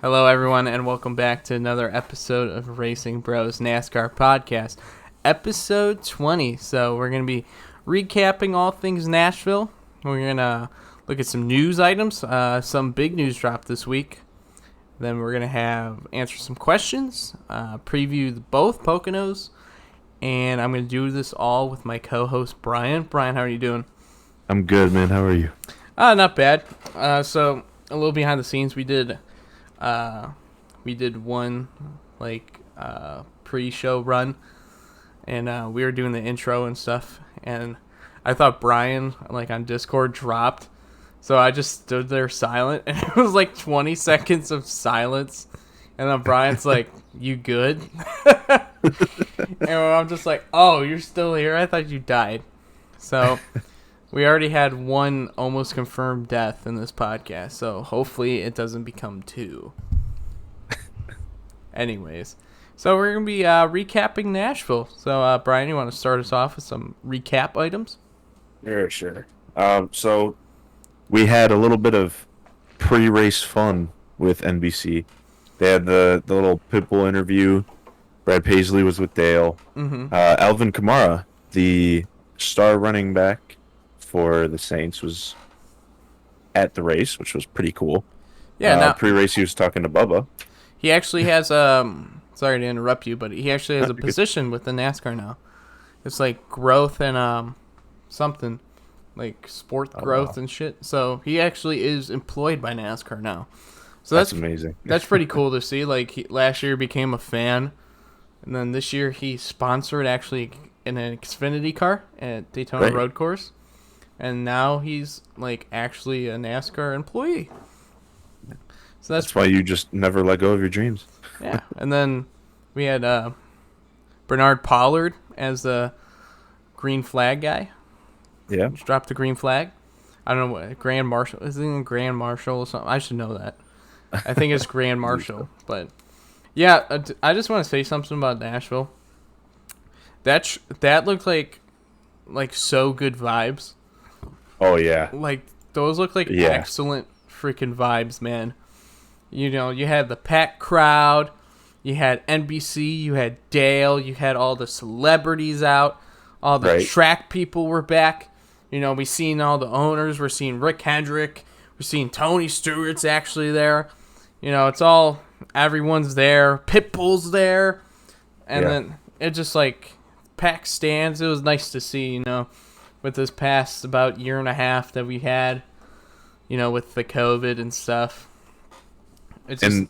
Hello, everyone, and welcome back to another episode of Racing Bros NASCAR podcast, episode 20. So we're going to be recapping all things Nashville. We're going to look at some news items. Some big news dropped this week. Then we're going to answer some questions, preview both Poconos, and I'm going to do this all with my co-host Brian. Brian, how are you doing? I'm good, man. How are you? Not bad. So a little behind the scenes, we did one pre-show run, and we were doing the intro and stuff, and I thought Brian on Discord dropped, so I just stood there silent, and it was 20 seconds of silence, and then Brian's like, "You good?" And I'm just like, "Oh, you're still here? I thought you died." So we already had one almost confirmed death in this podcast, so hopefully it doesn't become two. Anyways, so we're going to be recapping Nashville. So, Brian, you want to start us off with some recap items? Sure. So we had a little bit of pre-race fun with NBC. They had the little Pitbull interview. Brad Paisley was with Dale. Mm-hmm. Alvin Kamara, the star running back for the Saints, was at the race, which was pretty cool. Yeah, pre-race he was talking to Bubba. He actually has sorry to interrupt you, but he actually has a position with the NASCAR now. It's growth and something sport growth and shit. So he actually is employed by NASCAR now. So that's amazing. That's pretty cool to see. Last year he became a fan, and then this year he sponsored actually in an Xfinity car at Daytona Road Course, and now he's actually a NASCAR employee. So that's why you just never let go of your dreams. Yeah, and then we had Bernard Pollard as the green flag guy. Yeah, just dropped the green flag. I don't know what Grand Marshal is. It Grand Marshal or something? I should know that. I think it's Grand Marshal, but yeah, I just want to say something about Nashville. That looked like so good vibes. Oh yeah, those look like excellent freaking vibes, man. You know, you had the packed crowd, you had NBC, you had Dale, you had all the celebrities out, all the track people were back. You know, we seen all the owners, we're seeing Rick Hendrick, we're seeing Tony Stewart's actually there. You know, it's all, everyone's there, Pitbull's there, and then it just packed stands. It was nice to see, you know, with this past about year and a half that we had, you know, with the COVID and stuff.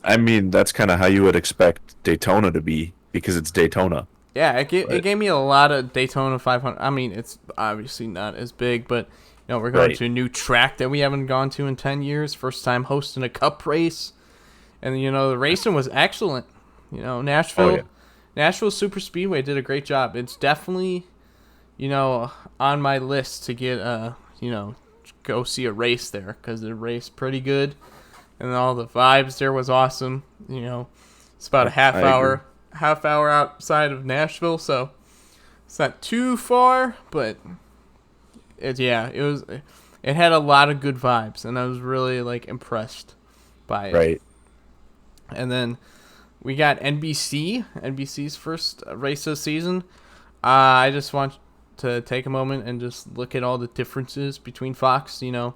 I mean, that's kind of how you would expect Daytona to be, because it's Daytona. Yeah, it gave me a lot of Daytona 500. I mean, it's obviously not as big, but you know, we're going to a new track that we haven't gone to in 10 years. First time hosting a cup race, and you know, the racing was excellent. You know, Nashville Super Speedway did a great job. It's definitely, you know, on my list to get you know, go see a race there, because the race pretty good. And all the vibes there was awesome. You know, it's about a half hour outside of Nashville, so it's not too far, but it had a lot of good vibes, and I was really impressed by it. Right. And then we got NBC's first race of the season. I just want to take a moment and just look at all the differences between Fox, you know.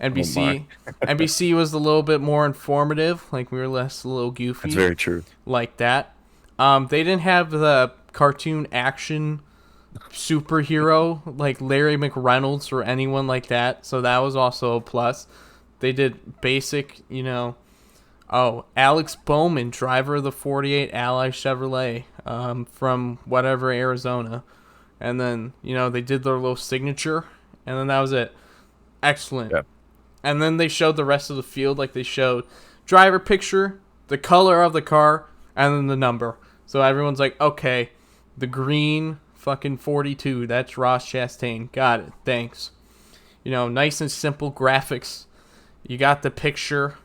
NBC was a little bit more informative. We were less a little goofy. That's very true. Like that. They didn't have the cartoon action superhero like Larry McReynolds or anyone like that. So that was also a plus. They did basic, you know. Oh, Alex Bowman, driver of the 48 Ally Chevrolet from whatever, Arizona. And then, you know, they did their little signature. And then that was it. Excellent. Yep. And then they showed the rest of the field, they showed driver picture, the color of the car, and then the number. So everyone's like, okay, the green fucking 42, that's Ross Chastain. Got it, thanks. You know, nice and simple graphics. You got the picture.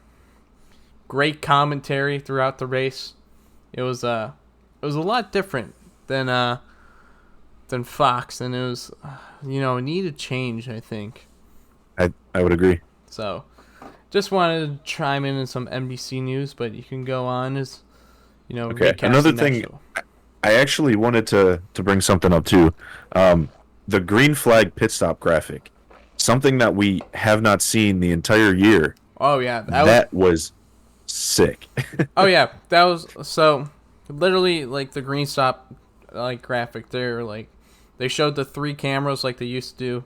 Great commentary throughout the race. It was a lot different than Fox, and it was, you know, it needed change, I think. I would agree. So, just wanted to chime in some NBC news, but you can go on as Okay. Another recasting that thing, show. I actually wanted to bring something up too. The green flag pit stop graphic, something that we have not seen the entire year. Oh yeah, that was. That was sick. Oh yeah, that was so. Literally, like the green stop, like graphic. They're like, they showed the 3 cameras like they used to do.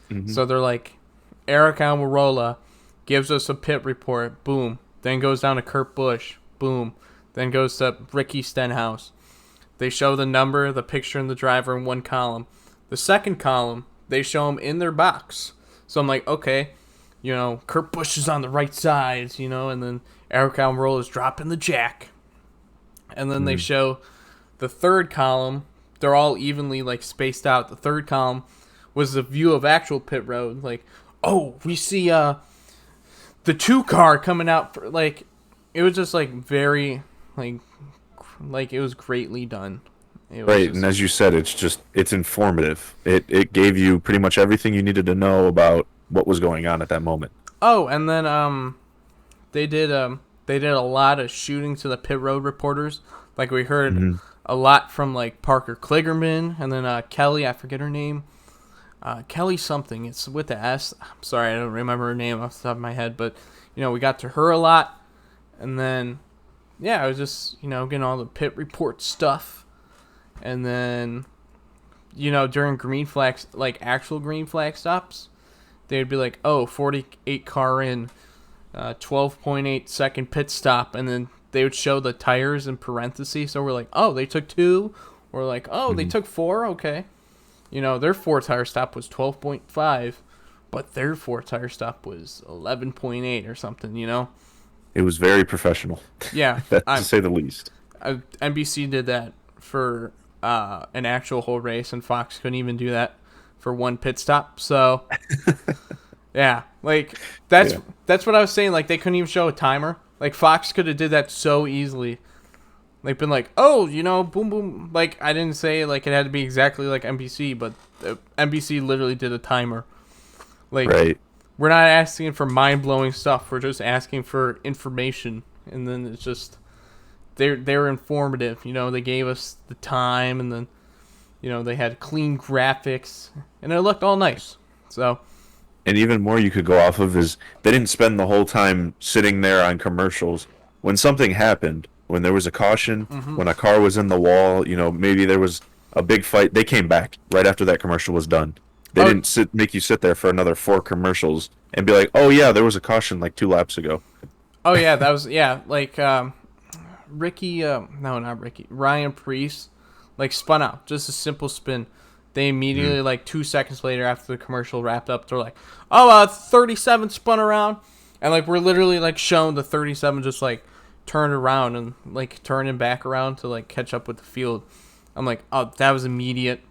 Hmm. So they're like, Eric Almirola gives us a pit report. Boom. Then goes down to Kurt Busch. Boom. Then goes to Ricky Stenhouse. They show the number, the picture, and the driver in one column. The second column, they show them in their box. So I'm like, okay, Kurt Busch is on the right side, and then Eric Almirola is dropping the jack. And then they show the third column. They're all evenly like spaced out. The third column was the view of actual pit road. Like, oh, we see the 2 car coming out for like. It was just like very like it was greatly done. It was Right, just, and as you said, it's informative. It gave you pretty much everything you needed to know about what was going on at that moment. oh, and then they did a lot of shooting to the pit road reporters. Like we heard a lot from like Parker Kligerman and then Kelly, I forget her name. Kelly something. It's with the S. I'm sorry, I don't remember her name off the top of my head, but we got to her a lot. And then I was just, getting all the pit report stuff. And then during green flags, like actual green flag stops, they'd be like, oh, 48 car in, 12.8 second pit stop, and then they would show the tires in parentheses. So we're like, oh, they took 2. We're like, oh, they took 4. Okay, their 4 tire stop was 12.5, but their 4 tire stop was 11.8 or something. It was very professional. Yeah, To say the least. NBC did that for an actual whole race, and Fox couldn't even do that for 1 pit stop. So yeah, like that's what I was saying. Like they couldn't even show a timer. Like Fox could have did that so easily. Like been like, oh, boom boom. Like I didn't say like it had to be exactly like NBC, but NBC literally did a timer. Like Right. we're not asking for mind blowing stuff. We're just asking for information, and then it's just they're informative. They gave us the time, and then they had clean graphics, and it looked all nice. So. And even more you could go off of is they didn't spend the whole time sitting there on commercials. When something happened, when there was a caution, when a car was in the wall, maybe there was a big fight, they came back right after that commercial was done. They didn't make you sit there for another 4 commercials and be like, oh yeah, there was a caution like 2 laps ago. Oh yeah, that was like Ricky. No, not Ricky. Ryan Preece, like spun out, just a simple spin. They immediately, like 2 seconds later after the commercial wrapped up, they're like, oh, 37 spun around. And, like, we're literally, like, shown the 37 just, like, turn around and, like, turning back around to, like, catch up with the field. I'm like, oh, that was immediate.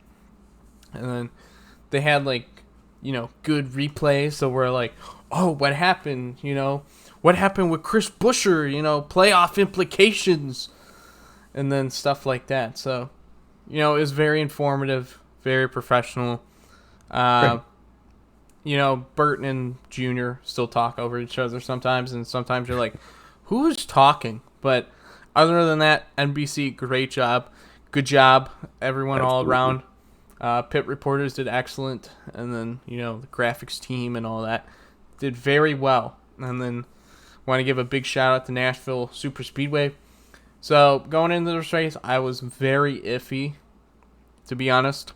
And then they had, like, good replays. So we're like, oh, what happened? What happened with Chris Buescher? Playoff implications. And then stuff like that. So, it was very informative. Very professional. Burton and Junior still talk over each other sometimes, and sometimes you're like, who is talking? But other than that, NBC, great job. Good job, everyone. Absolutely. All around. Pit reporters did excellent, and then, the graphics team and all that did very well. And then want to give a big shout out to Nashville Super Speedway. So going into this race, I was very iffy, to be honest.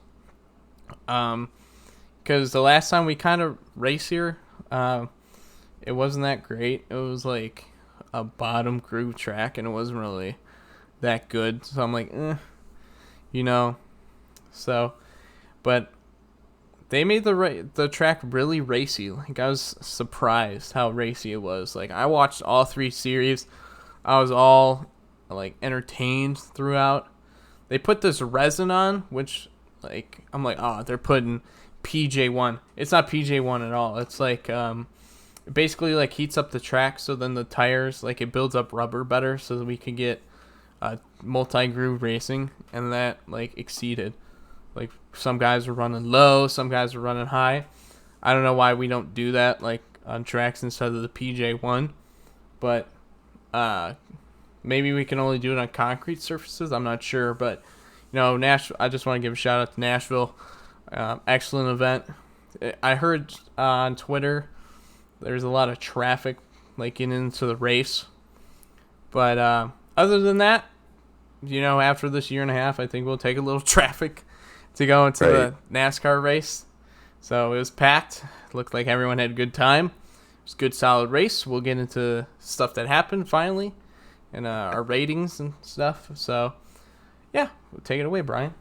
Because the last time we kind of raced here, it wasn't that great. It was like a bottom groove track, and it wasn't really that good. So I'm like, So, but they made the track really racy. Like I was surprised how racy it was. Like I watched all 3 series. I was all like entertained throughout. They put this resin on, which like I'm like, oh, they're putting PJ1. It's not PJ1 at all. It's like it basically like heats up the track, so then the tires like it builds up rubber better, so that we can get multi-groove racing, and that like exceeded. Like some guys were running low, some guys were running high. I don't know why we don't do that like on tracks instead of the PJ1. But maybe we can only do it on concrete surfaces. I'm not sure, but Nashville. I just want to give a shout out to Nashville. Excellent event. I heard on Twitter there's a lot of traffic like getting into the race, but other than that, after this year and a half, I think we'll take a little traffic to go into the NASCAR race. So it was packed. Looked like everyone had a good time. It was a good, solid race. We'll get into stuff that happened finally and our ratings and stuff. So, yeah, we'll take it away, Brian.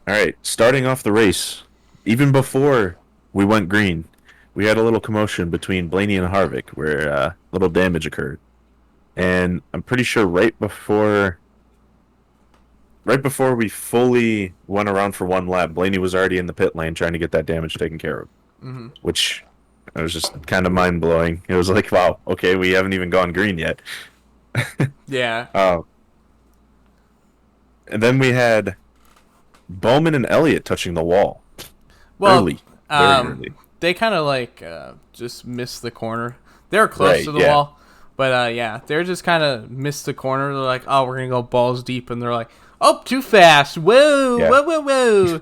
All right, starting off the race, even before we went green, we had a little commotion between Blaney and Harvick where a little damage occurred. And I'm pretty sure right before we fully went around for one lap, Blaney was already in the pit lane trying to get that damage taken care of, which was just kind of mind-blowing. It was like, wow, okay, we haven't even gone green yet. Yeah. And then we had Bowman and Elliott touching the wall. Well, very early. They kind of just missed the corner. They were close to the wall, but they're just kind of missed the corner. They're like, oh, we're gonna go balls deep, and they're like, oh, too fast! Whoa, whoa.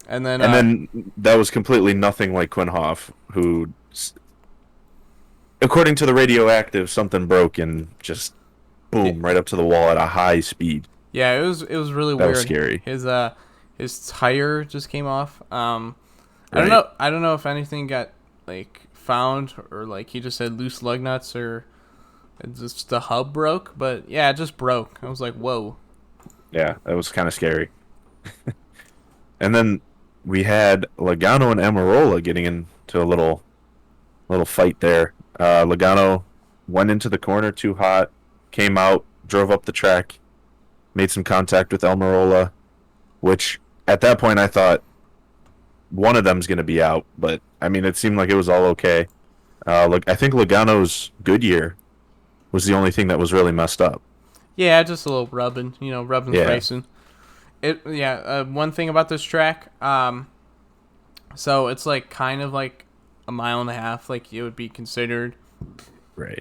And then that was completely nothing like Quinn Hoff, who, according to the radioactive, something broke and just boom right up to the wall at a high speed. Yeah, it was really weird. That was scary. His tire just came off. I don't know if anything got like found or like he just had loose lug nuts or just the hub broke, but yeah, it just broke. I was like, whoa. Yeah, that was kind of scary. And then we had Logano and Amarola getting into a little fight there. Logano went into the corner too hot, came out, drove up the track, made some contact with Almirola, which at that point I thought one of them's going to be out, but I mean it seemed like it was all okay. I think Logano's Goodyear was the only thing that was really messed up. Yeah, just a little rubbing, racing. One thing about this track, so it's like kind of like a mile and a half, like it would be considered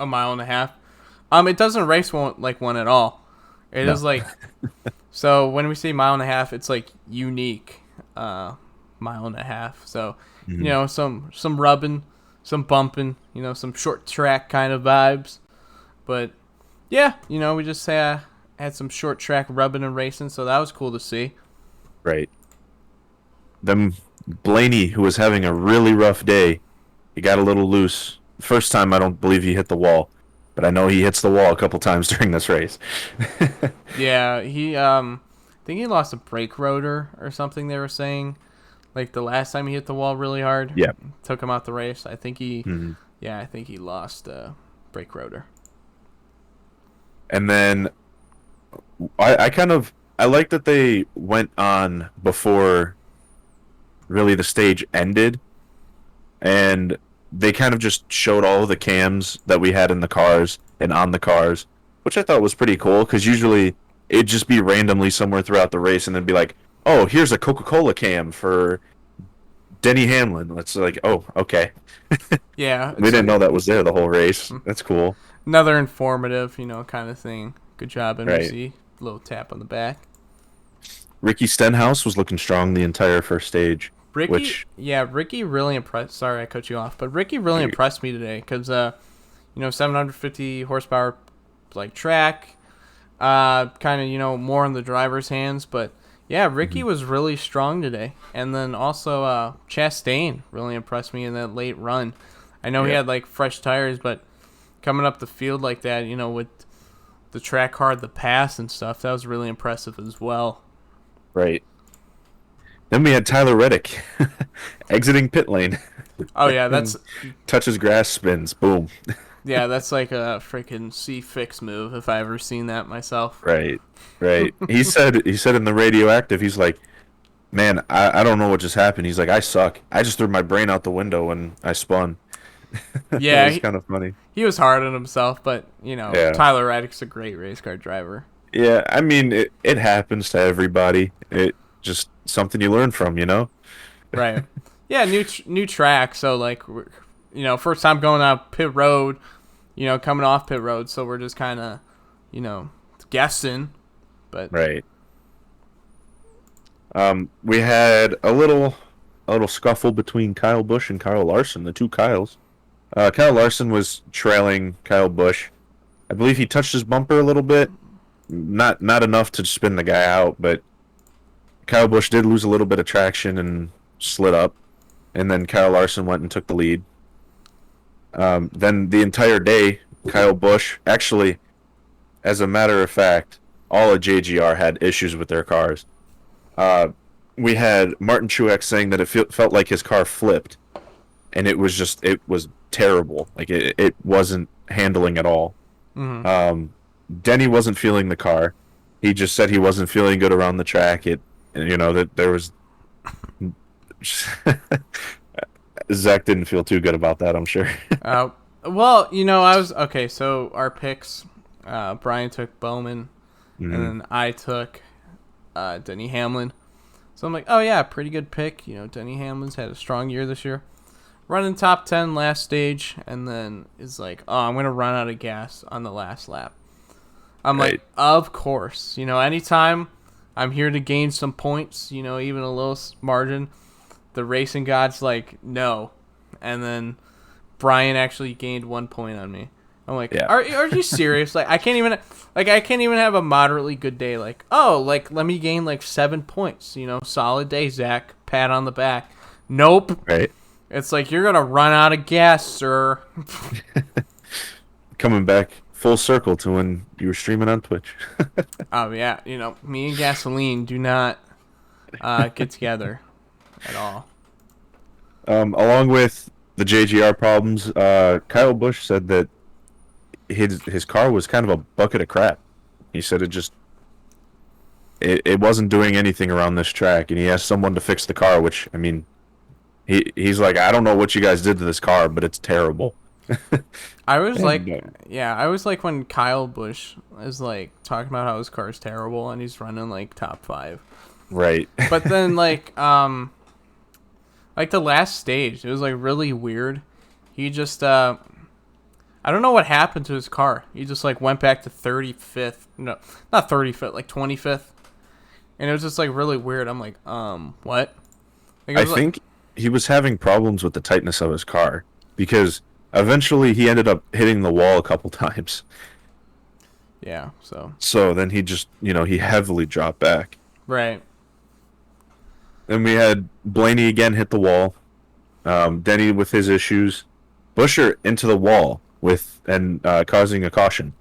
a mile and a half. It doesn't race like one at all. It is like, so when we say mile and a half, it's like unique, mile and a half. So, some rubbing, some bumping, some short track kind of vibes. But yeah, we just had some short track rubbing and racing, so that was cool to see. Right. Then Blaney, who was having a really rough day, he got a little loose. First time I don't believe he hit the wall, but I know he hits the wall a couple times during this race. Yeah, I think he lost a brake rotor or something they were saying. Like the last time he hit the wall really hard. Yeah. Took him out the race. I think he lost a brake rotor. And then I like that they went on before really the stage ended, and they kind of just showed all of the cams that we had in the cars and on the cars, which I thought was pretty cool because usually it'd just be randomly somewhere throughout the race and then be like, oh, here's a Coca-Cola cam for Denny Hamlin. It's like, oh, okay. Yeah. We didn't know that was there the whole race. That's cool. Another informative, kind of thing. Good job, NBC. Right. Little tap on the back. Ricky Stenhouse was looking strong the entire first stage. Ricky really impressed. Sorry, I cut you off, but Ricky really impressed me today because, 750 horsepower, like track, kind of more in the driver's hands. But yeah, Ricky was really strong today, and then also Chastain really impressed me in that late run. I know he had like fresh tires, but coming up the field like that, with the track hard, the pass and stuff, that was really impressive as well. Right. Then we had Tyler Reddick exiting pit lane. Oh, yeah, that's... touches grass, spins, boom. Yeah, that's like a freaking C-Fix move, if I ever seen that myself. Right. He said in the radioactive, he's like, man, I don't know what just happened. He's like, I suck. I just threw my brain out the window when I spun. Yeah, it was kind of funny. He was hard on himself, but, Tyler Reddick's a great race car driver. Yeah, I mean, it happens to everybody. It just something you learn from, Right. Yeah, new track, so like first time going out pit road, coming off pit road, so we're just kind of, guessing. But right. We had a little scuffle between Kyle Busch and Kyle Larson, the two Kyles. Kyle Larson was trailing Kyle Busch. I believe he touched his bumper a little bit. Not enough to spin the guy out, but Kyle Busch did lose a little bit of traction and slid up. And then Kyle Larson went and took the lead. Then the entire day, Kyle Busch, actually, as a matter of fact, all of JGR had issues with their cars. We had Martin Truex saying that it felt like his car flipped, and it was terrible. Like it wasn't handling at all. Mm-hmm. Denny wasn't feeling the car. He just said he wasn't feeling good around the track. That there was. Zach didn't feel too good about that, I'm sure. Well, I was okay. So our picks, Brian took Bowman, Mm-hmm. and then I took Denny Hamlin. So I'm like, oh yeah, pretty good pick. Denny Hamlin's had a strong year this year, running top 10 last stage, and then is like, oh, I'm gonna run out of gas on the last lap. I'm right. like, of course. Anytime I'm here to gain some points, even a little margin, the racing god's like, no. And then Brian actually gained 1 point on me. I'm like, yeah. are you serious? I can't even have a moderately good day. Let me gain 7 points. Solid day, Zach. Pat on the back. Nope. Right. It's like, you're gonna run out of gas, sir. Coming back full circle to when you were streaming on Twitch. Oh yeah, me and gasoline do not get together at all. Along with the JGR problems, Kyle Busch said that his car was kind of a bucket of crap. He said it wasn't doing anything around this track, and he asked someone to fix the car, which, I mean, he's like, I don't know what you guys did to this car, but it's terrible. I was like when Kyle Busch is talking about how his car is terrible and he's running top 5. Right. But then the last stage, it was really weird. He just I don't know what happened to his car. He just went back to 35th. No, not 35th, 25th. And it was just really weird. I'm like, what? I think he was having problems with the tightness of his car because eventually he ended up hitting the wall a couple times. Yeah, so then he just, he heavily dropped back. Right. Then we had Blaney again hit the wall. Denny with his issues. Buescher into the wall causing a caution.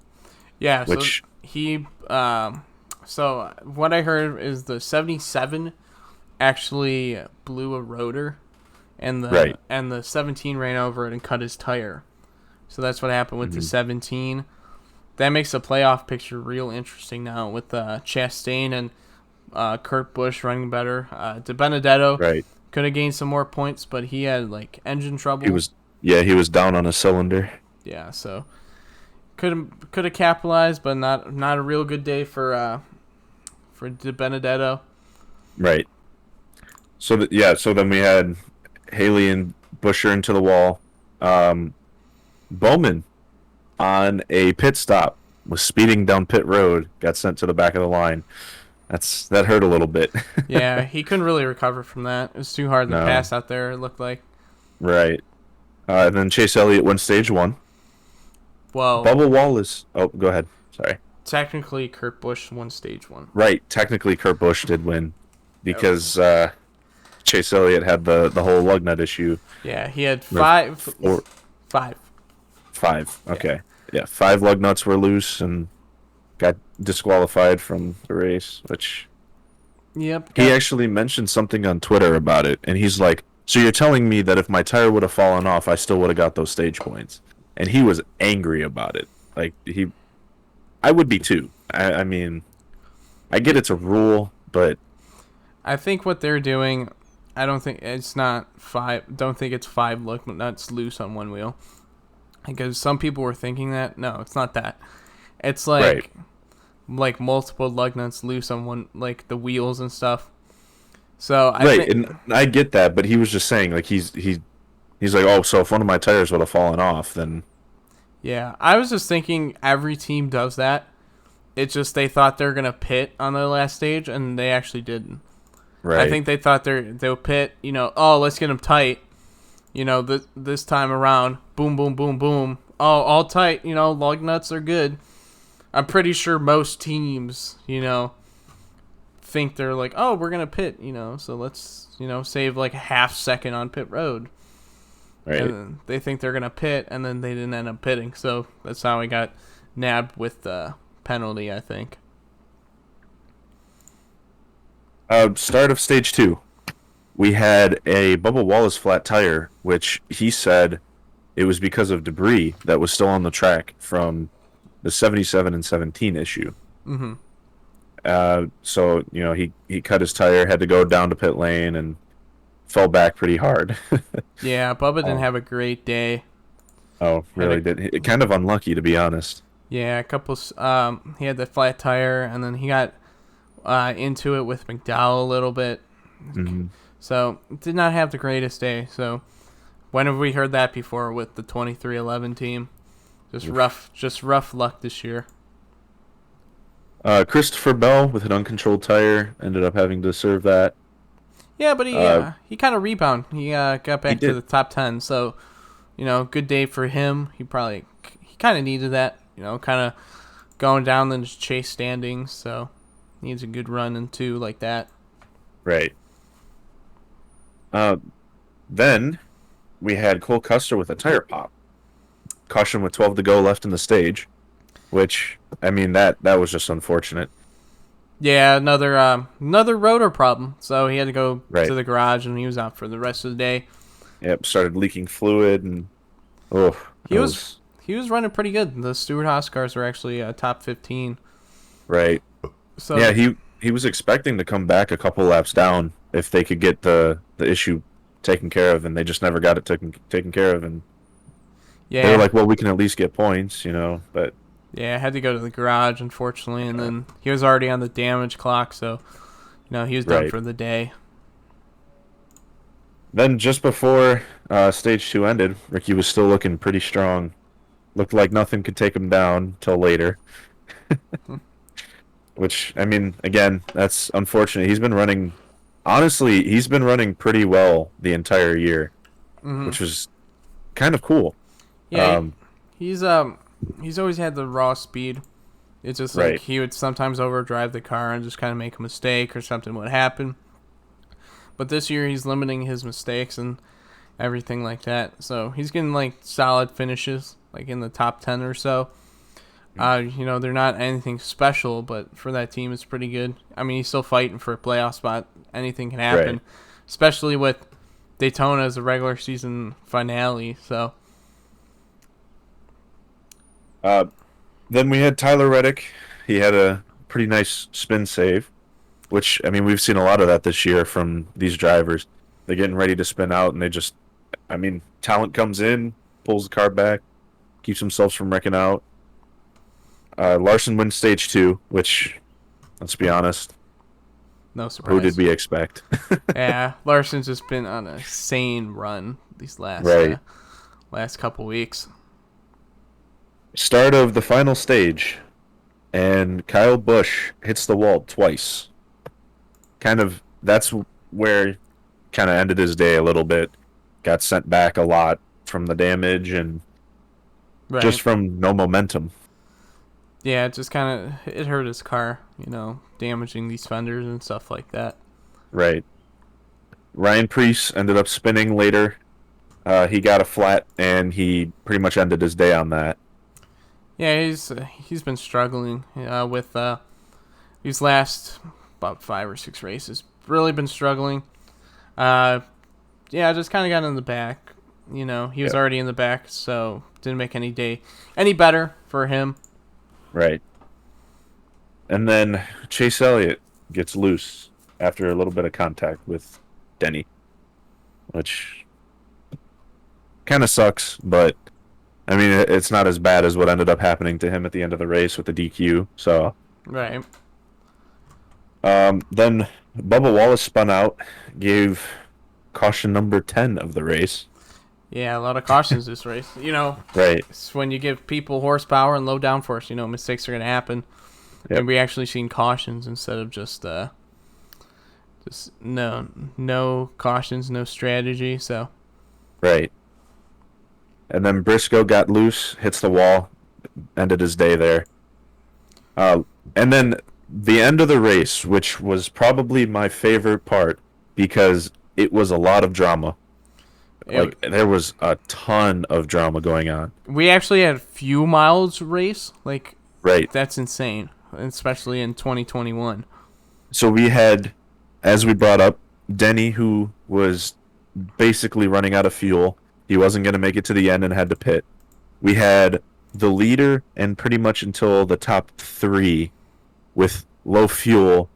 Yeah, which so what I heard is the 77 actually blew a rotor, and the 17 ran over it and cut his tire. So that's what happened with the 17. That makes the playoff picture real interesting now with Chastain and Kurt Busch running better. DiBenedetto could have gained some more points, but he had engine trouble. He was down on a cylinder. Yeah, so could have capitalized, but not a real good day for DiBenedetto. Right. So then we had Haley and Buescher into the wall. Bowman on a pit stop was speeding down pit road, got sent to the back of the line. That hurt a little bit. Yeah, he couldn't really recover from that. It was too hard to pass out there, it looked like. Right. And then Chase Elliott won stage 1. Well, Bubba Wallace. Oh, go ahead. Sorry. Technically, Kurt Busch won stage 1. Right. Technically, Kurt Busch did win because Chase Elliott had the whole lug nut issue. Yeah, he had five. Okay. Yeah, 5 lug nuts were loose and got disqualified from the race, which... Yep. He actually mentioned something on Twitter about it, and he's like, so you're telling me that if my tire would have fallen off, I still would have got those stage points? And he was angry about it. I would be too. I mean, I get it's a rule, but... I think what they're doing, I don't think it's not 5. Don't think it's 5 lug nuts loose on one wheel. Because some people were thinking that. No, it's not that. It's multiple lug nuts loose on one, the wheels and stuff. So and I get that, but he was just saying he he's like, oh, so if one of my tires would have fallen off, then Yeah, I was just thinking every team does that. It's just they thought they were gonna pit on the last stage, and they actually didn't. I right, think they thought they'll pit. Oh, let's get them tight. This time around, boom, boom, boom, boom. Oh, all tight. Lug nuts are good. I'm pretty sure most teams, think they're like, oh, we're gonna pit. So let's, save like a half second on pit road. right. And they think they're gonna pit, and then they didn't end up pitting. So that's how we got nabbed with the penalty, I think. Start of stage 2. We had a Bubba Wallace flat tire, which he said it was because of debris that was still on the track from the 77 and 17 issue. Mm-hmm. So, he cut his tire, had to go down to pit lane, and fell back pretty hard. Yeah, Bubba didn't Oh, have a great day. oh, really did. Kind of unlucky, to be honest. Yeah, he had the flat tire, and then he got into it with McDowell a little bit. Hmm. So did not have the greatest day. So when have we heard that before with the 2311 team? Just rough luck this year. Christopher Bell with an uncontrolled tire ended up having to serve that. Yeah, but he kind of rebounded. He got back to the top 10. So good day for him. He kind of needed that. Kind of going down the chase standings. So needs a good run and two like that. Right. Then we had Cole Custer with a tire pop. Caution with 12 to go left in the stage, which, I mean, that was just unfortunate. Yeah, another rotor problem. So he had to go Right. to the garage, and he was out for the rest of the day. Yep, started leaking fluid, and He was running pretty good. The Stewart Haas cars were actually top 15. right. So Yeah, he was expecting to come back a couple laps down if they could get the issue taken care of, and they just never got it taken care of, and yeah, they were like, well, we can at least get points, but yeah, I had to go to the garage, unfortunately, and then he was already on the damage clock, so he was done Right. for the day. then just before stage 2 ended, Ricky was still looking pretty strong. Looked like nothing could take him down till later. Which, I mean, again, that's unfortunate. Honestly, he's been running pretty well the entire year, Hmm. which was kind of cool. Yeah, Um, he's always had the raw speed. It's just like Right. he would sometimes overdrive the car and just kind of make a mistake or something would happen. But this year he's limiting his mistakes and everything like that. So he's getting like solid finishes, like in the top 10 or so. They're not anything special, but for that team, it's pretty good. I mean, he's still fighting for a playoff spot. Anything can happen, Right. especially with Daytona as a regular season finale. So, then we had Tyler Reddick. He had a pretty nice spin save, which, I mean, we've seen a lot of that this year from these drivers. They're getting ready to spin out, and talent comes in, pulls the car back, keeps themselves from wrecking out. Larson wins stage 2, which, let's be honest, no surprise. who did we expect? Yeah, Larson's just been on a insane run these Right. last couple weeks. Start of the final stage, and Kyle Busch hits the wall twice. That's where kind of ended his day a little bit. Got sent back a lot from the damage and Right. just from no momentum. Yeah, it just kind of it hurt his car, damaging these fenders and stuff like that. Right. Ryan Preece ended up spinning later. He got a flat, and he pretty much ended his day on that. Yeah, he's been struggling with these last about 5 or 6 races. Really been struggling. Yeah, just kind of got in the back. He was Yep. already in the back, so didn't make any day any better for him. Right. And then Chase Elliott gets loose after a little bit of contact with Denny, which kind of sucks, but I mean, it's not as bad as what ended up happening to him at the end of the race with the DQ. So, Right. then Bubba Wallace spun out, gave caution number 10 of the race. Yeah, a lot of cautions this race. You know, Right. it's when you give people horsepower and low downforce, you know, mistakes are going to happen. Yep. And we actually seen cautions instead of just no cautions, no strategy. So Right. And then Briscoe got loose, hits the wall, ended his day there. And then the end of the race, which was probably my favorite part because it was a lot of drama. Like, there was a ton of drama going on. We actually had a few miles race. Like, Right. that's insane, especially in 2021. So we had, as we brought up, Denny, who was basically running out of fuel. He wasn't going to make it to the end and had to pit. We had the leader and pretty much until the top 3 with low fuel,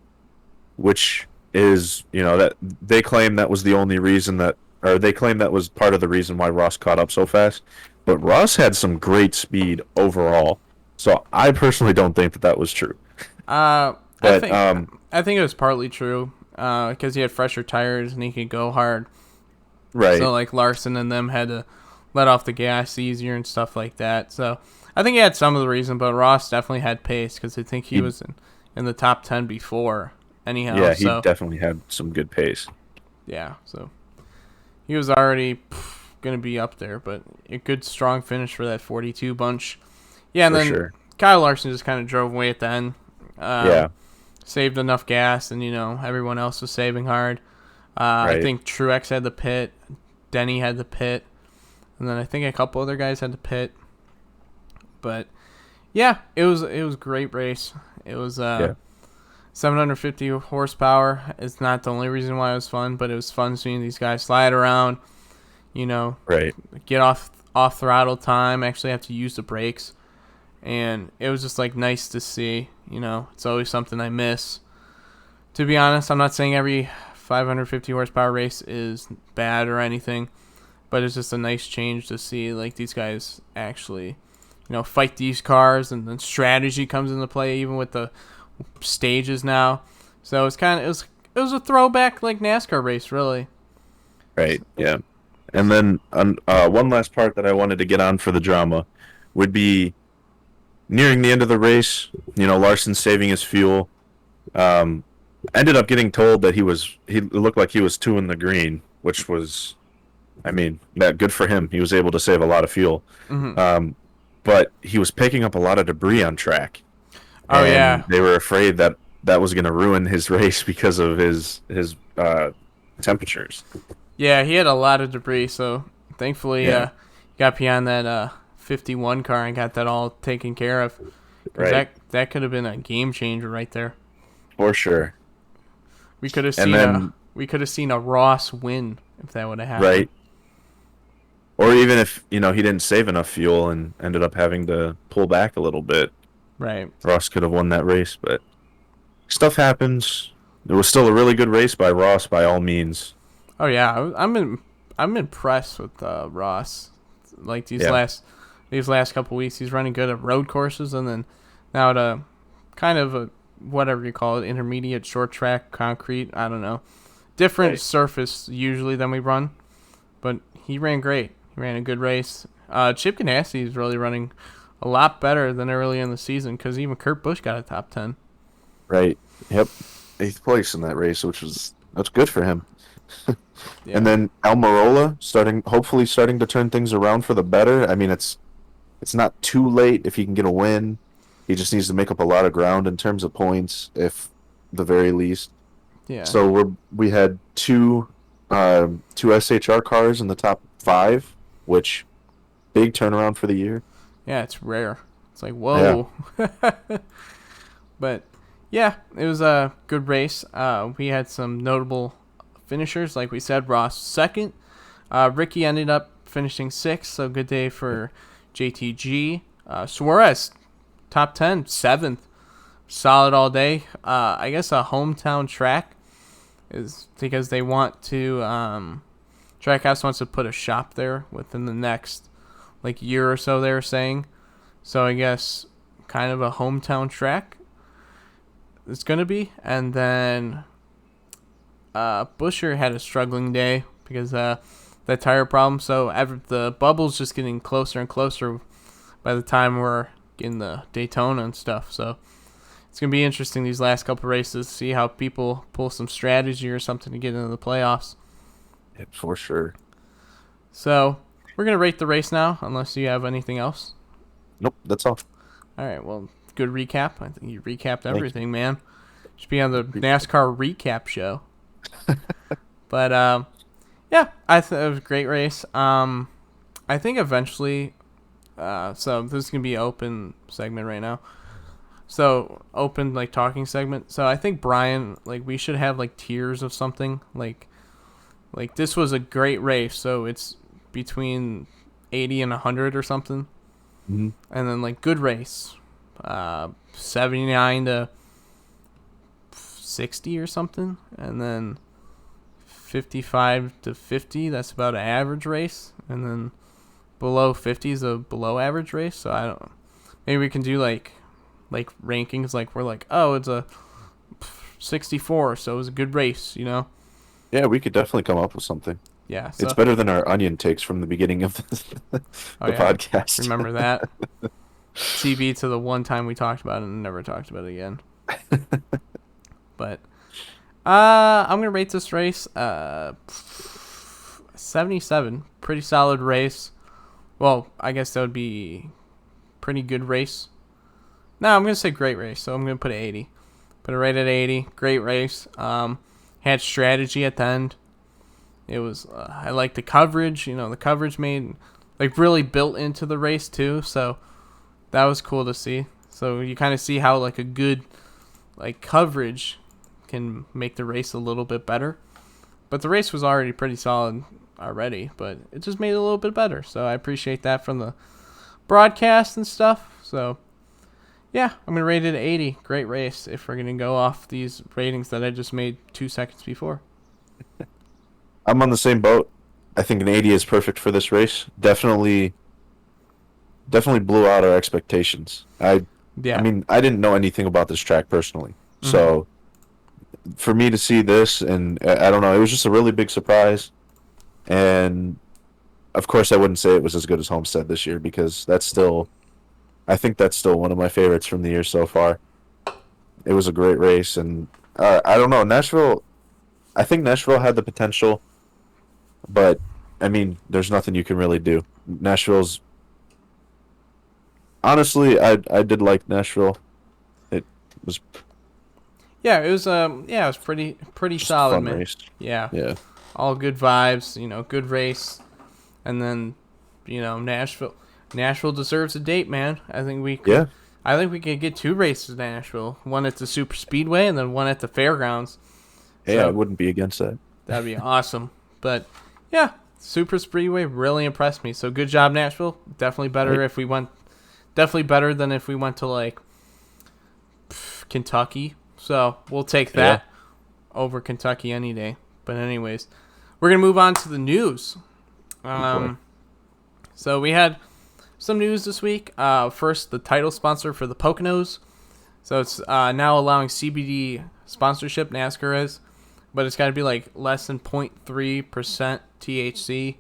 which is, that they claim that was the only reason that, or they claim that was part of the reason why Ross caught up so fast. But Ross had some great speed overall. So I personally don't think that was true. I think it was partly true because he had fresher tires and he could go hard. Right. So like Larson and them had to let off the gas easier and stuff like that. So I think he had some of the reason, but Ross definitely had pace because I think he was in the top 10 before. Anyhow, yeah, he definitely had some good pace. Yeah, so he was already going to be up there, but a good strong finish for that 42 bunch. Yeah, and then Kyle Larson just kind of drove away at the end. Saved enough gas, and everyone else was saving hard. I think Truex had the pit, Denny had the pit, and then I think a couple other guys had the pit. But yeah, it was a great race. It was 750 horsepower. It's not the only reason why it was fun, but it was fun seeing these guys slide around. Get off throttle time. Actually have to use the brakes, and it was just like nice to see. It's always something I miss. To be honest, I'm not saying every 550 horsepower race is bad or anything, but it's just a nice change to see like these guys actually, fight these cars, and then strategy comes into play even with the stages now. So it was a throwback like NASCAR race, really. Right. Yeah. And then one last part that I wanted to get on for the drama would be nearing the end of the race. Larson saving his fuel. Ended up getting told that he looked like he was 2 in the green, which was, that good for him. He was able to save a lot of fuel. Mm-hmm. But he was picking up a lot of debris on track. Oh, yeah. They were afraid that was going to ruin his race because of his temperatures. Yeah, he had a lot of debris, so thankfully he got beyond that 51 car and got that all taken care of. Right. That could have been a game changer right there. For sure. We could have seen a Ross win if that would have happened. Right. Or even if, he didn't save enough fuel and ended up having to pull back a little bit. Right. Ross could have won that race, but stuff happens. It was still a really good race by Ross by all means. Oh yeah, I'm impressed with Ross. Like these last couple weeks, he's running good at road courses, and then now at a kind of a whatever you call it, intermediate short track concrete. I don't know, different surface usually than we run, but he ran great. He ran a good race. Chip Ganassi is really running a lot better than early in the season because even Kurt Busch got a top 10. Right. Yep. 8th place in that race, that's good for him. Yeah. And then Almirola hopefully starting to turn things around for the better. It's not too late if he can get a win. He just needs to make up a lot of ground in terms of points, if the very least. Yeah. So we had two SHR cars in the top 5, which big turnaround for the year. Yeah, it's rare. It's like whoa. Yeah. But yeah, it was a good race. We had some notable finishers, like we said. Ross 2nd. Ricky ended up finishing 6th, so good day for JTG. Suarez, top 10, 7th. Solid all day. I guess a hometown track is because they want to, Trackhouse wants to put a shop there within the next year or so, they were saying. So I guess kind of a hometown track it's going to be. And then Busher had a struggling day because that tire problem. So the bubble's just getting closer and closer by the time we're in the Daytona and stuff. So it's going to be interesting these last couple races, see how people pull some strategy or something to get into the playoffs. Yeah, for sure. So we're going to rate the race now, unless you have anything else. Nope, that's all. All right, well, good recap. I think you recapped everything, man. Should be on the NASCAR recap show. But, yeah, I thought it was a great race. I think eventually, so this is going to be an open segment right now. So, open, like, talking segment. So, I think, Brian, like, we should have, like, tiers of something. Like this was a great race, so it's between 80 and 100 or something. Mm-hmm. And then, like, good race. 79 to 60 or something. And then 55 to 50, that's about an average race. And then below 50 is a below average race. So, I don't know. Maybe we can do, like rankings, like we're like, oh, it's a 64, so it was a good race, you know? Yeah, we could definitely come up with something. Yeah. So, it's better than our onion takes from the beginning of the podcast. Remember that? TB to the one time we talked about it and never talked about it again. But I'm going to rate this race 77. Pretty solid race. Well, I guess that would be pretty good race. No, I'm going to say great race, so I'm going to put it 80. Put it right at 80. Great race. Had strategy at the end. It was, I like the coverage. You know, the coverage made, like, really built into the race, too. So that was cool to see. So you kind of see how, like, a good, like, coverage can make the race a little bit better. But the race was already pretty solid already, but it just made it a little bit better. So I appreciate that from the broadcast and stuff. So yeah, I'm going to rate it 80. Great race if we're going to go off these ratings that I just made 2 seconds before. I'm on the same boat. I think an 80 is perfect for this race. Definitely blew out our expectations. I mean, I didn't know anything about this track personally. Mm-hmm. So for me to see this, and I don't know, it was just a really big surprise. And of course, I wouldn't say it was as good as Homestead this year, because I think that's still one of my favorites from the year so far. It was a great race, and I don't know, Nashville. I think Nashville had the potential, but I mean, there's nothing you can really do. Nashville's honestly, I did like Nashville. It was. Yeah, it was it was pretty solid, fun man. Race. Yeah, all good vibes. You know, good race, and then, you know, Nashville deserves a date, man. I think we could, yeah. I think we could get 2 races in Nashville. One at the Super Speedway and then one at the fairgrounds. Hey, so, I wouldn't be against that. That'd be awesome. But yeah, Super Speedway really impressed me. So good job, Nashville. Definitely better than if we went to, like, Kentucky. So we'll take that over Kentucky any day. But anyways, we're gonna move on to the news. So we had some news this week. First, the title sponsor for the Poconos. So it's now allowing CBD sponsorship, NASCAR is. But it's got to be like less than 0.3% THC.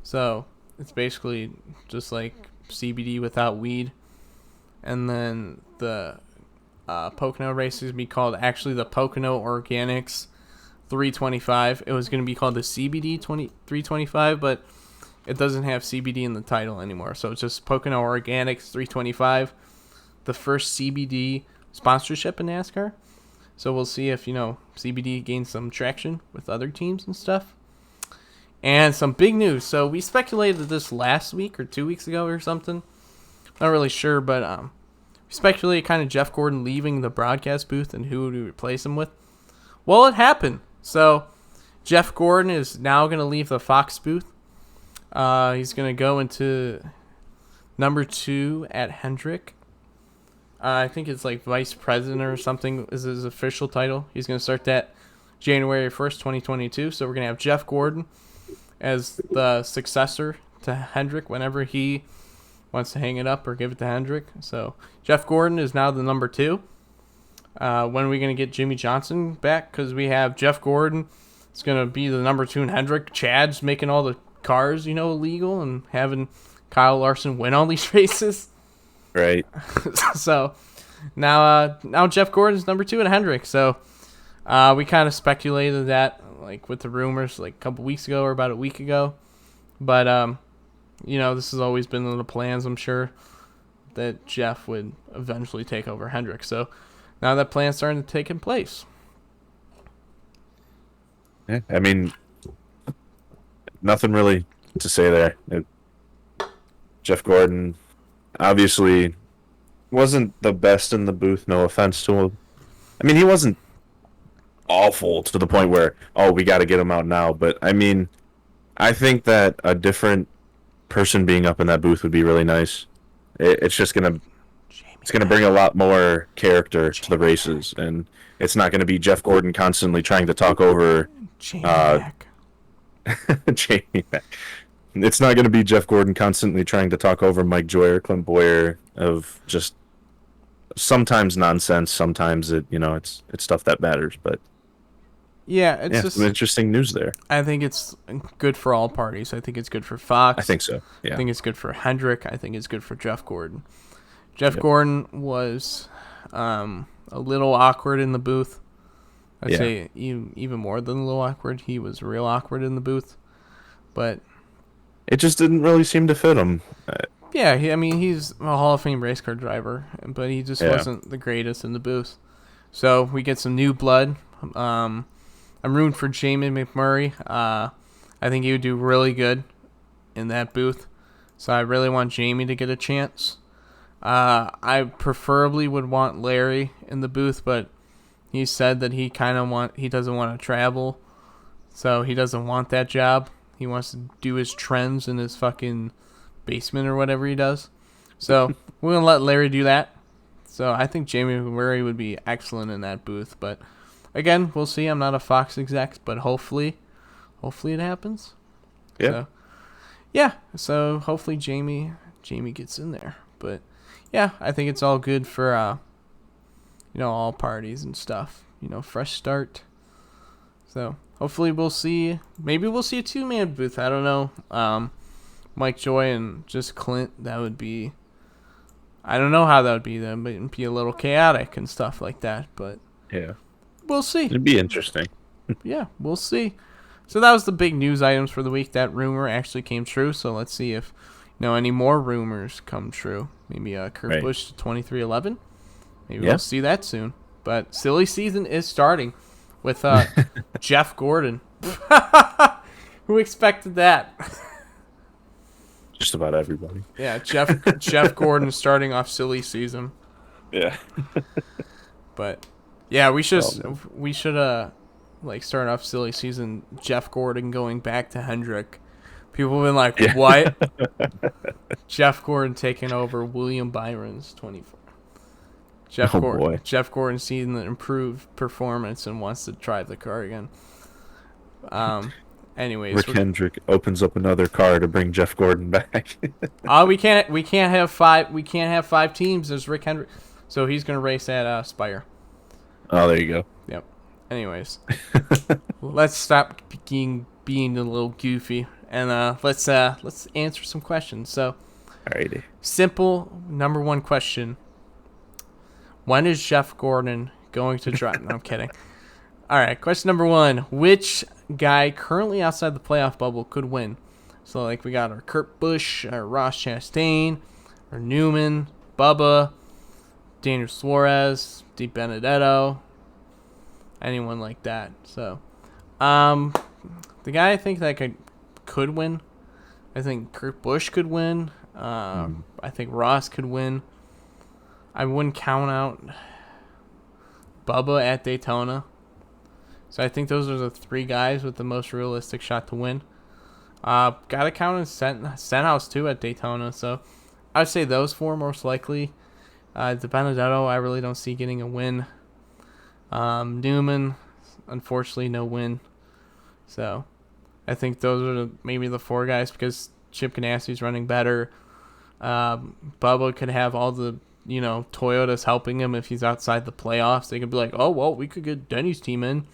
So it's basically just like CBD without weed. And then the Pocono race is going to be called actually the Pocono Organics 325. It was going to be called the CBD 325, but it doesn't have CBD in the title anymore. So it's just Pocono Organics 325, the first CBD sponsorship in NASCAR. So we'll see if, you know, CBD gains some traction with other teams and stuff. And some big news. So we speculated this last week or 2 weeks ago or something. Not really sure, but we speculated kind of Jeff Gordon leaving the broadcast booth and who would we replace him with. Well, it happened. So Jeff Gordon is now going to leave the Fox booth. He's going to go into number 2 at Hendrick. I think it's like vice president or something is his official title. He's going to start that January 1st, 2022. So we're going to have Jeff Gordon as the successor to Hendrick whenever he wants to hang it up or give it to Hendrick. So Jeff Gordon is now the number 2. When are we going to get Jimmy Johnson back? Because we have Jeff Gordon, it's going to be the number 2 in Hendrick. Chad's making all the cars, illegal and having Kyle Larson win all these races. Right. So now Jeff Gordon's number 2 in Hendrick. So we kind of speculated that, like, with the rumors, like, a couple weeks ago or about a week ago. But, this has always been in the plans, I'm sure, that Jeff would eventually take over Hendrick. So now that plan's starting to take in place. Yeah, I mean, nothing really to say there. Jeff Gordon obviously wasn't the best in the booth, no offense to him. I mean, he wasn't awful to the point where, we got to get him out now. But, I mean, I think that a different person being up in that booth would be really nice. It's just going to bring a lot more character to the races. And it's not going to be Jeff Gordon constantly trying to talk over Jamie Mack. Jamie Mack. It's not going to be Jeff Gordon constantly trying to talk over Mike Joy or Clint Boyer of just sometimes nonsense, sometimes it's stuff that matters. But it's just some interesting news there. I think it's good for all parties. I think it's good for Fox. I think so. Yeah. I think it's good for Hendrick. I think it's good for Jeff Gordon. Jeff Gordon was a little awkward in the booth. I'd say even more than a little awkward. He was real awkward in the booth. But it just didn't really seem to fit him. He's a Hall of Fame race car driver, but he just wasn't the greatest in the booth. So we get some new blood. I'm rooting for Jamie McMurray. I think he would do really good in that booth. So I really want Jamie to get a chance. I preferably would want Larry in the booth, but he said that he doesn't want to travel, so he doesn't want that job. He wants to do his trends in his fucking basement or whatever he does. So we're gonna let Larry do that. So I think Jamie McMurray would be excellent in that booth, but again, we'll see. I'm not a Fox exec, but hopefully it happens. Yeah. So hopefully Jamie gets in there. But yeah, I think it's all good for all parties and stuff. Fresh start. So hopefully we'll see. Maybe we'll see a 2-man booth. I don't know. Mike Joy and just Clint. That would be. I don't know how that would be. That would be a little chaotic and stuff like that. But yeah, we'll see. It'd be interesting. Yeah, we'll see. So that was the big news items for the week. That rumor actually came true. So let's see if any more rumors come true. Maybe Kurt Busch to 2311. Maybe we'll see that soon. But silly season is starting with Jeff Gordon. Who expected that? Just about everybody. Yeah, Jeff Gordon starting off silly season. Yeah. But yeah, we should start off silly season. Jeff Gordon going back to Hendrick. People have been like, what? Jeff Gordon taking over William Byron's 24. Jeff Gordon seeing the improved performance and wants to drive the car again. Anyways, Rick Hendrick opens up another car to bring Jeff Gordon back. we can't have 5 teams. There's Rick Hendrick, so he's gonna race at Spire. Oh, there you go. Yep. Anyways, let's stop being a little goofy and let's answer some questions. So, alrighty. Simple number 1 question. When is Jeff Gordon going to drive? No, I'm kidding. All right, question number 1. Which guy currently outside the playoff bubble could win? So, like, we got our Kurt Busch, our Ross Chastain, our Newman, Bubba, Daniel Suarez, Di Benedetto, anyone like that. So, the guy I think that could win, I think Kurt Busch could win. I think Ross could win. I wouldn't count out Bubba at Daytona. So I think those are the 3 guys with the most realistic shot to win. Gotta count in Stenhouse too at Daytona. So I would say those 4 most likely. Di Benedetto, I really don't see getting a win. Newman, unfortunately, no win. So I think those are maybe the 4 guys because Chip Ganassi's running better. Bubba could have all the Toyota's helping him if he's outside the playoffs. They could be like, oh, well, we could get Denny's team in.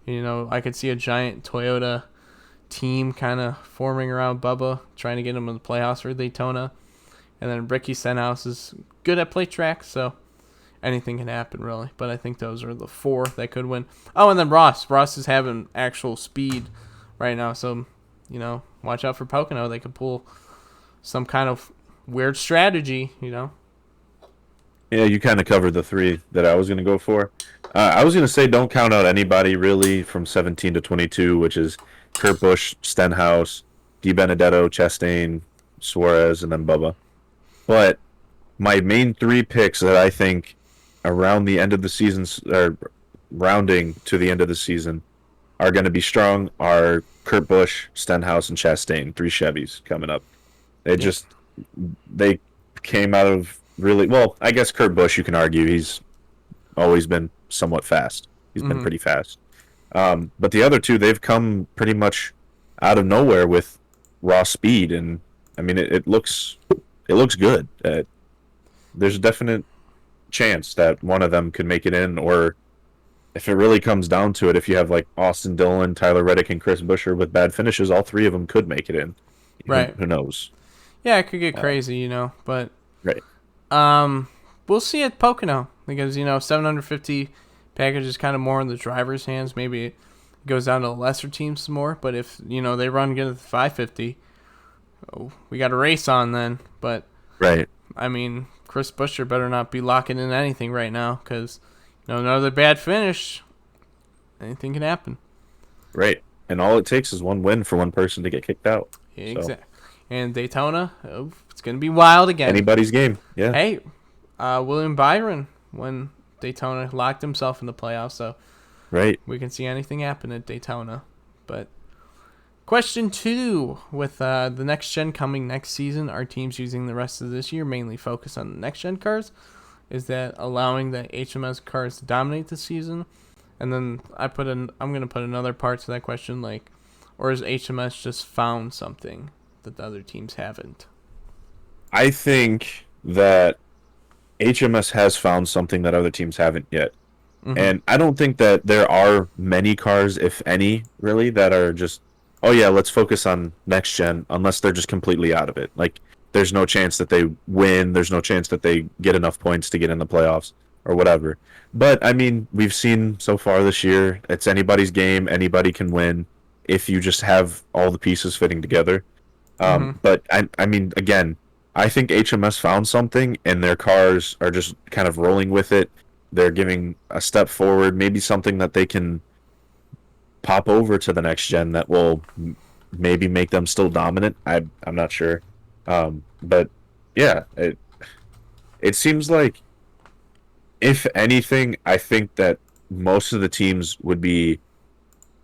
I could see a giant Toyota team kind of forming around Bubba, trying to get him in the playoffs for Daytona. And then Ricky Stenhouse is good at plate track, so anything can happen, really. But I think those are the 4 that could win. Oh, and then Ross. Ross is having actual speed right now, so, watch out for Pocono. They could pull some kind of weird strategy. Yeah, you kind of covered the 3 that I was going to go for. I was going to say don't count out anybody really from 17 to 22, which is Kurt Busch, Stenhouse, DiBenedetto, Chastain, Suarez, and then Bubba. But my main 3 picks that I think around the end of the season, or rounding to the end of the season, are going to be strong are Kurt Busch, Stenhouse, and Chastain. 3 Chevys coming up. They came out of really well. I guess Kurt Busch, you can argue he's always been somewhat fast. He's been pretty fast. But the other 2, they've come pretty much out of nowhere with raw speed, and I mean it looks good. There's a definite chance that one of them could make it in, or if it really comes down to it, if you have like Austin Dillon, Tyler Reddick, and Chris Buescher with bad finishes, all 3 of them could make it in. Right. Who knows? Yeah, it could get crazy, but right. We'll see at Pocono because 750 package is kind of more in the driver's hands. Maybe it goes down to lesser teams some more, but if they run good at the 550, we got a race on then. But right. I mean, Chris Buescher better not be locking in anything right now because another bad finish, anything can happen. Right, and all it takes is one win for one person to get kicked out. Exactly. So. And Daytona, it's going to be wild again. Anybody's game, yeah. Hey, William Byron when Daytona locked himself in the playoffs, so right, we can see anything happen at Daytona. But question 2, with the next gen coming next season, are teams using the rest of this year mainly focus on the next gen cars? Is that allowing the HMS cars to dominate the season? And then I'm going to put another part to that question, or has HMS just found something that the other teams haven't? I think that HMS has found something that other teams haven't yet. Mm-hmm. And I don't think that there are many cars, if any, really, that are just, oh yeah, let's focus on next gen, unless they're just completely out of it. Like, there's no chance that they win, there's no chance that they get enough points to get in the playoffs, or whatever. But, I mean, we've seen so far this year, it's anybody's game, anybody can win, if you just have all the pieces fitting together. But, I mean, again, I think HMS found something, and their cars are just kind of rolling with it. They're giving a step forward, maybe something that they can pop over to the next gen that will maybe make them still dominant. I'm not sure. But, yeah, it seems like, if anything, I think that most of the teams would be,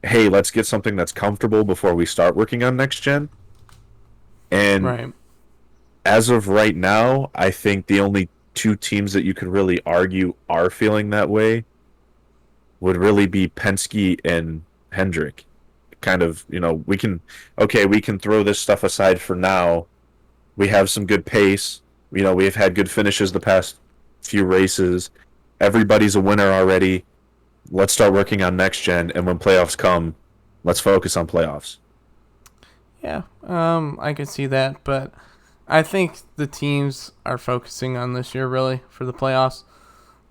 hey, let's get something that's comfortable before we start working on next gen. And right. As of right now, I think the only 2 teams that you could really argue are feeling that way would really be Penske and Hendrick. Kind of, we can throw this stuff aside for now. We have some good pace. We've had good finishes the past few races. Everybody's a winner already. Let's start working on next gen, and when playoffs come, let's focus on playoffs. Yeah, I can see that, but I think the teams are focusing on this year, really, for the playoffs.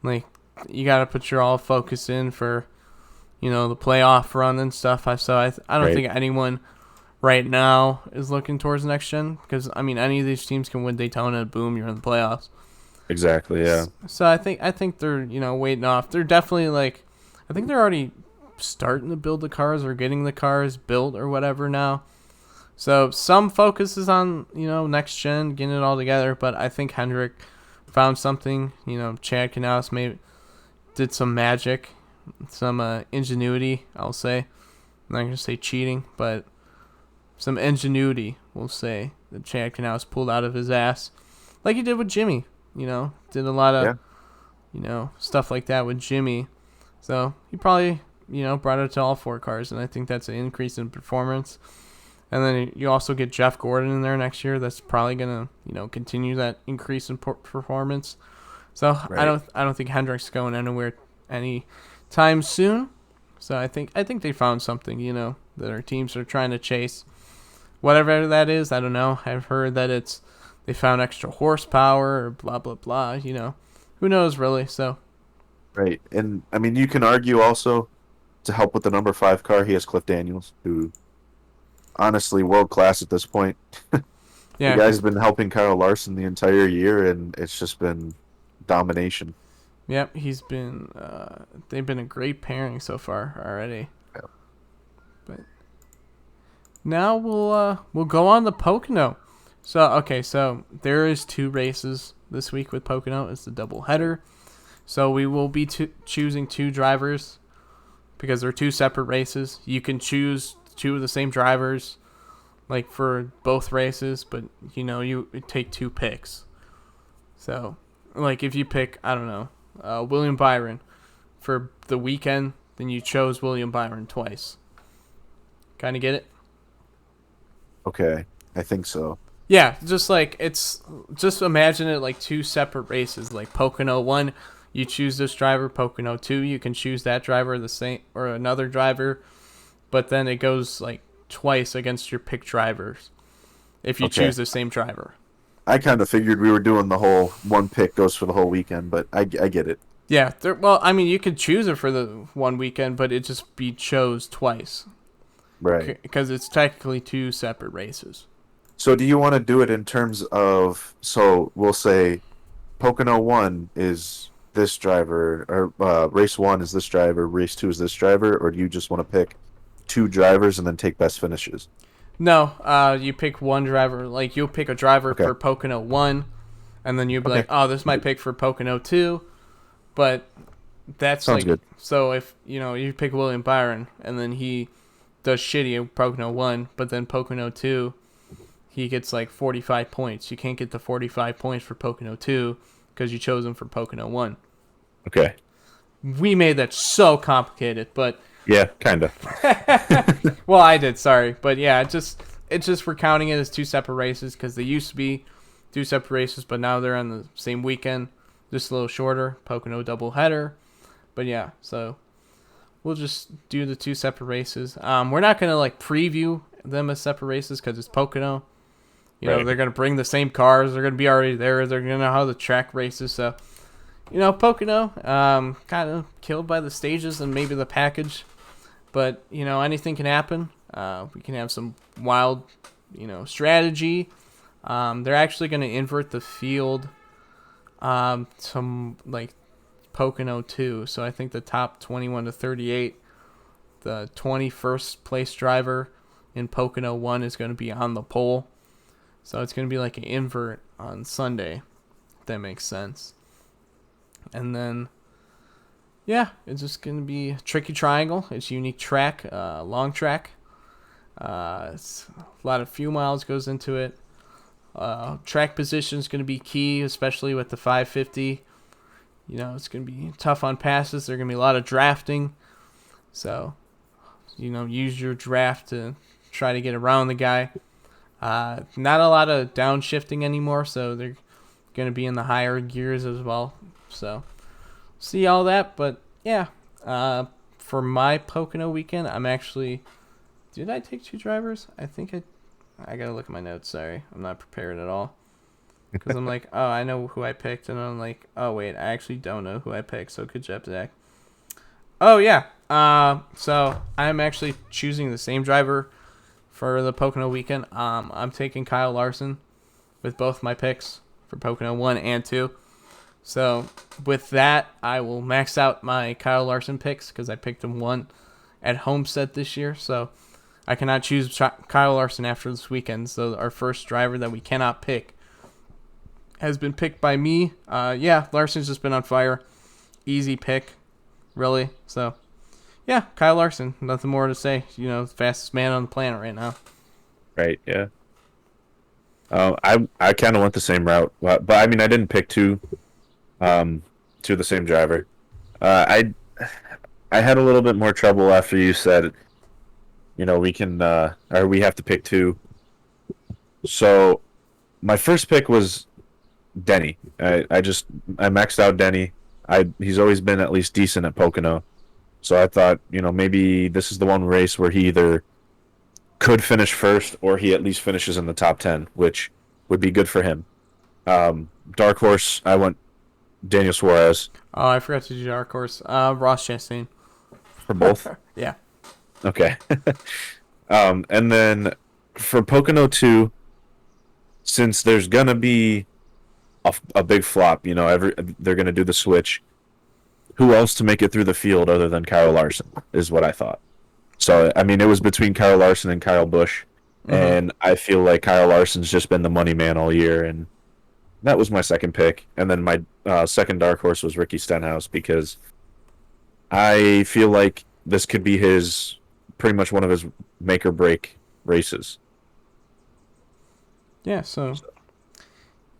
Like, you got to put your all focus in for, the playoff run and stuff. So I don't think anyone right now is looking towards next gen, because, I mean, any of these teams can win Daytona, and boom, you're in the playoffs. Exactly, yeah. So I think they're, waiting off. They're definitely, I think they're already starting to build the cars or getting the cars built or whatever now. So some focus is on, next gen, getting it all together. But I think Hendrick found something. Chad Knaus maybe did some magic, some ingenuity, I'll say. I'm not going to say cheating, but some ingenuity, we'll say, that Chad Knaus pulled out of his ass. Like he did with Jimmy, did a lot of, stuff like that with Jimmy. So he probably, brought it to all 4 cars, and I think that's an increase in performance. And then you also get Jeff Gordon in there next year. That's probably gonna, continue that increase in performance. So right. I don't think Hendrick's going anywhere anytime soon. So I think they found something, that our teams are trying to chase. Whatever that is, I don't know. I've heard that they found extra horsepower or blah blah blah. Who knows really? So Right. And I mean, you can argue also to help with the number 5 car, he has Cliff Daniels, who honestly world class at this point. The yeah, guy's been helping Kyle Larson the entire year, and it's just been domination. yep. He's been. They've been a great pairing so far already. Yeah. But now we'll go on the Pocono. So there is 2 races this week with Pocono. It's the double header. So we will be choosing 2 drivers because they're 2 separate races. You can choose 2 of the same drivers, like for both races, but you take 2 picks. So, like if you pick, I don't know, William Byron for the weekend, then you chose William Byron twice. Kind of get it? Okay, I think so. Yeah, just imagine it like 2 separate races. Like Pocono 1, you choose this driver. Pocono 2, you can choose that driver, the same or another driver, but then it goes like twice against your pick drivers if you choose the same driver. I kind of figured we were doing the whole 1 pick goes for the whole weekend, but I get it. Yeah, well, I mean, you could choose it for the 1 weekend, but it just be chose twice. Right. Because it's technically 2 separate races. So do you want to do it in terms of, so we'll say Pocono 1 is this driver, or race 1 is this driver, race 2 is this driver, or do you just want to pick 2 drivers and then take best finishes? No, you pick 1 driver. Like, you'll pick a driver for Pocono 1, and then you'll be like, oh, this is my pick for Pocono 2. But that's sounds good. So if, you pick William Byron, and then he does shitty in Pocono 1, but then Pocono 2, he gets like 45 points. You can't get the 45 points for Pocono 2 because you chose him for Pocono 1. Okay. We made that so complicated, but... Yeah, kind of. Well, I did, sorry. But yeah, it's just we're counting it as 2 separate races because they used to be 2 separate races, but now they're on the same weekend. Just a little shorter. Pocono double header. But yeah, so we'll just do the 2 separate races. We're not going to like preview them as separate races because it's Pocono. They're going to bring the same cars. They're going to be already there. They're going to know how the track races. So, Pocono, kind of killed by the stages and maybe the package. But, anything can happen. We can have some wild, strategy. They're actually going to invert the field some like Pocono 2. So I think the top 21 to 38, the 21st place driver in Pocono 1 is going to be on the pole. So it's going to be like an invert on Sunday, if that makes sense. And then, yeah, it's just going to be a tricky triangle. It's a unique track, long track. It's a lot of few miles goes into it. Track position is going to be key, especially with the 550. It's going to be tough on passes. There's going to be a lot of drafting. So, use your draft to try to get around the guy. Not a lot of downshifting anymore, so they're going to be in the higher gears as well. So, see all that. But, yeah, for my Pocono weekend, I'm actually... Did I take 2 drivers? I think I got to look at my notes. Sorry. I'm not prepared at all. Because I'm like, oh, I know who I picked. And I'm like, oh, wait, I actually don't know who I picked. So, good job, Zach. Oh, yeah. So, I'm actually choosing the same driver for the Pocono weekend. I'm taking Kyle Larson with both my picks for Pocono 1 and 2. So, with that, I will max out my Kyle Larson picks because I picked him 1 at Homestead this year. So, I cannot choose Kyle Larson after this weekend. So, our first driver that we cannot pick has been picked by me. Yeah, Larson's just been on fire. Easy pick, really. So, yeah, Kyle Larson. Nothing more to say. Fastest man on the planet right now. Right, yeah. I kind of went the same route. But I mean, I didn't pick 2 the same driver. I had a little bit more trouble after you said, we can, or we have to pick 2. So, my first pick was Denny. I maxed out Denny. He's always been at least decent at Pocono. So I thought, maybe this is the one race where he either could finish first or he at least finishes in the top 10, which would be good for him. Dark horse, I went Daniel Suarez. Oh, I forgot to do dark horse. Ross Chastain. For both? Yeah. Okay. And then for Pocono 2, since there's going to be a big flop, they're going to do the switch. Who else to make it through the field other than Kyle Larson is what I thought. So, I mean, it was between Kyle Larson and Kyle Busch. Mm-hmm. And I feel like Kyle Larson's just been the money man all year. And that was my second pick. And then my second dark horse was Ricky Stenhouse because I feel like this could be pretty much one of his make or break races. Yeah, so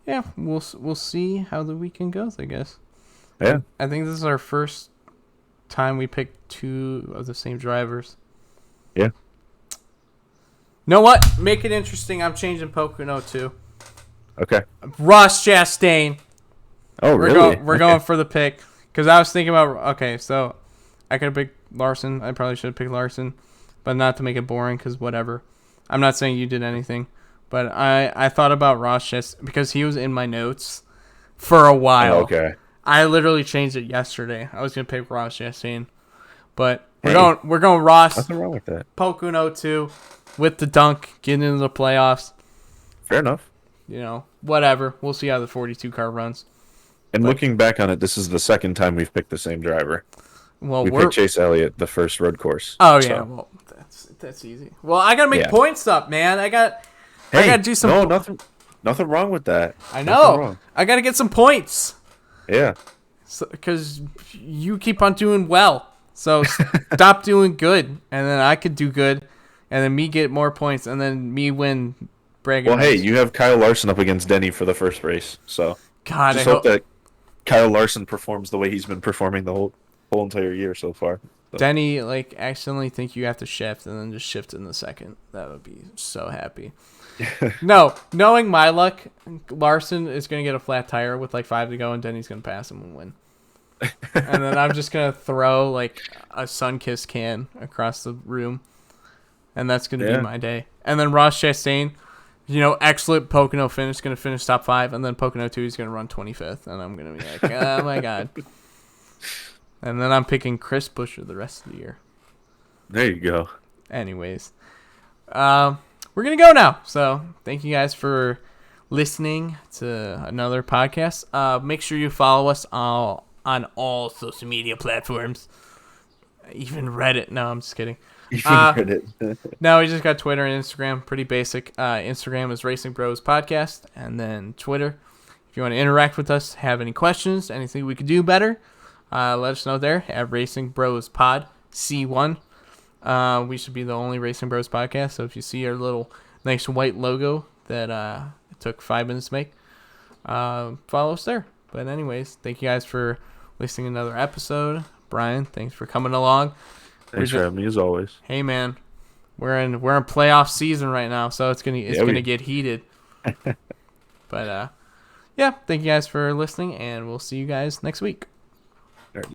yeah, we'll see how the weekend goes, I guess. Yeah. I think this is our first time we picked two of the same drivers. Yeah. Know what? Make it interesting. I'm changing Pocono too. Okay. Ross Chastain. Oh, really? We're going for the pick. Because I was thinking about, okay, so I could have picked Larson. I probably should have picked Larson. But not to make it boring, because whatever. I'm not saying you did anything. But I thought about Ross Chastain because he was in my notes for a while. Oh, okay. I literally changed it yesterday. I was going to pick Ross Chastain. But we're going Ross. Nothing wrong with that. Pocono 2 with the dunk, getting into the playoffs. Fair enough. Whatever. We'll see how the 42 car runs. And looking back on it, this is the second time we've picked the same driver. Well, we picked Chase Elliott the first road course. Oh, yeah. So. Well, that's easy. Well, I got to make points up, man. I got to do some... No, nothing wrong with that. I know. I got to get some points. Yeah. Because you keep on doing well. So stop doing good. And then I could do good. And then me get more points. And then me win bragging rights. Hey, you have Kyle Larson up against Denny for the first race. So God, I hope that Kyle Larson performs the way he's been performing the whole entire year so far. So. Denny, accidentally think you have to shift and then just shift in the second. That would be so happy. No, knowing my luck, Larson is going to get a flat tire with 5 to go, and Denny's going to pass him and win. And then I'm just going to throw a sun-kissed can across the room, and that's going to be my day. And then Ross Chastain, excellent Pocono finish, going to finish top 5, and then Pocono 2 is going to run 25th, and I'm going to be like, oh my God. And then I'm picking Chris Buescher the rest of the year. There you go. Anyways, we're going to go now. So thank you guys for listening to another podcast. Make sure you follow us on all social media platforms. Even Reddit. No, I'm just kidding. Even Reddit. No, we just got Twitter and Instagram. Pretty basic. Instagram is Racing Bros Podcast. And then Twitter. If you want to interact with us, have any questions, anything we could do better, let us know there at Racing Bros Pod C1. We should be the only Racing Bros podcast. So if you see our little nice white logo that it took 5 minutes to make, follow us there. But anyways, thank you guys for listening to another episode. Brian, thanks for coming along. Thanks for having me as always. Hey man, we're in playoff season right now, so it's gonna get heated. But yeah, thank you guys for listening, and we'll see you guys next week.